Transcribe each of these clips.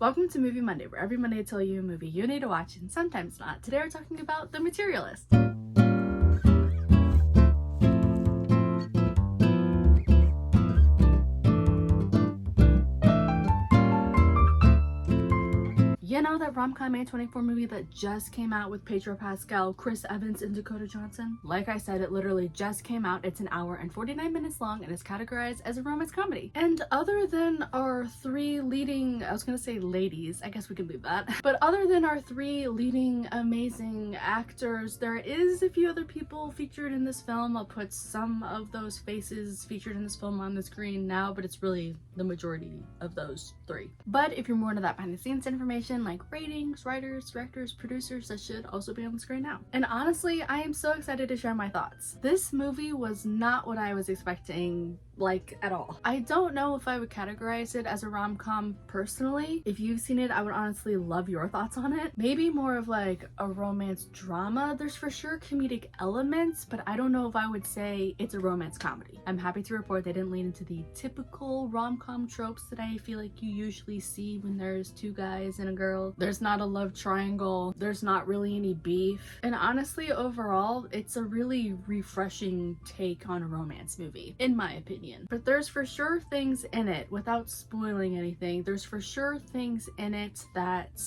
Welcome to Movie Monday, where every Monday I tell you a movie you need to watch and sometimes not. Today we're talking about The Materialist. You know that rom-com A24 movie that just came out with Pedro Pascal, Chris Evans, and Dakota Johnson? Like I said, it literally just came out. It's an hour and 49 minutes long and is categorized as a romance comedy. And other than our three leading, I was gonna say ladies, I guess we can leave that. But other than our three leading amazing actors, there is a few other people featured in this film. I'll put some of those faces featured in this film on the screen now, but it's really the majority of those three. But if you're more into that behind the scenes information, like ratings, writers, directors, producers, that should also be on the screen now. And honestly, I am so excited to share my thoughts. This movie was not what I was expecting, like, at all. I don't know if I would categorize it as a rom-com personally. If you've seen it, I would honestly love your thoughts on it. Maybe more of like a romance drama. There's for sure comedic elements, but I don't know if I would say it's a romance comedy. I'm happy to report they didn't lean into the typical rom-com tropes that I feel like you usually see when there's two guys and a girl. There's not a love triangle. There's not really any beef. And honestly, overall, it's a really refreshing take on a romance movie, in my opinion. But there's for sure things in it, without spoiling anything, there's for sure things in it that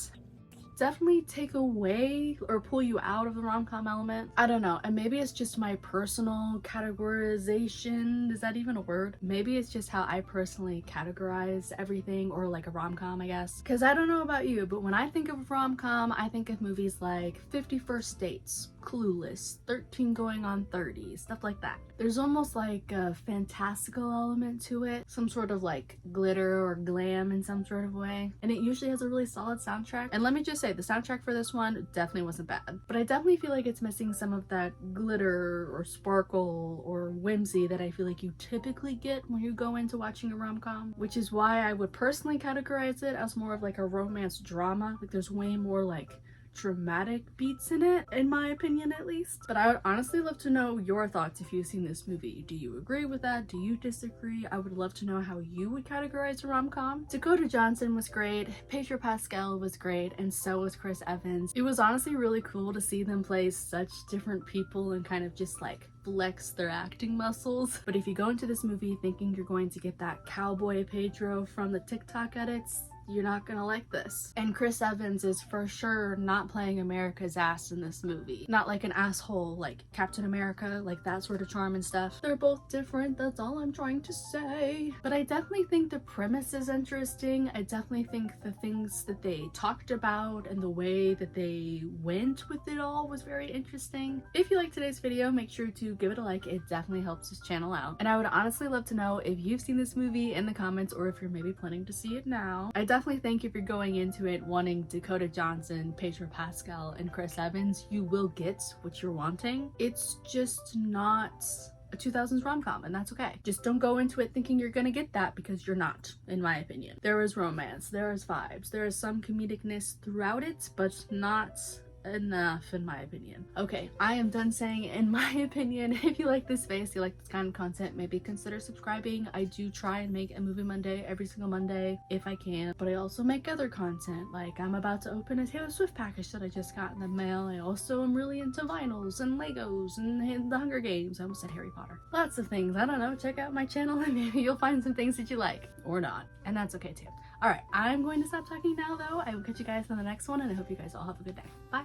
definitely take away or pull you out of the rom-com element. I don't know, and maybe it's just my personal categorization. Is that even a word? Maybe it's just how I personally categorize everything, or like a rom-com, I guess. Because I don't know about you, but when I think of rom-com, I think of movies like 51st Dates, Clueless, 13 Going on 30, stuff like that. There's almost like a fantastical element to it, some sort of like glitter or glam in some sort of way, and it usually has a really solid soundtrack. And let me just say, the soundtrack for this one definitely wasn't bad, but I definitely feel like it's missing some of that glitter or sparkle or whimsy that I feel like you typically get when you go into watching a rom-com, which is why I would personally categorize it as more of like a romance drama. Like, there's way more like dramatic beats in it, in my opinion at least. But I would honestly love to know your thoughts if you've seen this movie. Do you agree with that? Do you disagree? I would love to know how you would categorize a rom-com. Dakota Johnson was great, Pedro Pascal was great, and so was Chris Evans. It was honestly really cool to see them play such different people and kind of just like flex their acting muscles. But if you go into this movie thinking you're going to get that cowboy Pedro from the TikTok edits, you're not gonna like this. And Chris Evans is for sure not playing America's ass in this movie. Not like an asshole like Captain America, like that sort of charm and stuff. They're both different, that's all I'm trying to say. But I definitely think the premise is interesting. I definitely think the things that they talked about and the way that they went with it all was very interesting. If you like today's video, make sure to give it a like. It definitely helps this channel out. And I would honestly love to know if you've seen this movie in the comments, or if you're maybe planning to see it now. I definitely think if you're going into it wanting Dakota Johnson, Pedro Pascal, and Chris Evans, you will get what you're wanting. It's just not a 2000s rom-com, and that's okay. Just don't go into it thinking you're gonna get that, because you're not, in my opinion. There is romance, there is vibes, there is some comedicness throughout it, but not enough in my opinion. Okay, I am done saying in my opinion. If you like this space, you like this kind of content, maybe consider subscribing. I do try and make a movie Monday every single Monday if I can, but I also make other content. Like, I'm about to open a Taylor Swift package that I just got in the mail. I also am really into vinyls and Legos and the Hunger Games. I almost said Harry Potter. Lots of things. I don't know, check out my channel and maybe you'll find some things that you like, or not, and that's okay too. All right, I'm going to stop talking now though. I will catch you guys in the next one, and I hope you guys all have a good day. Bye.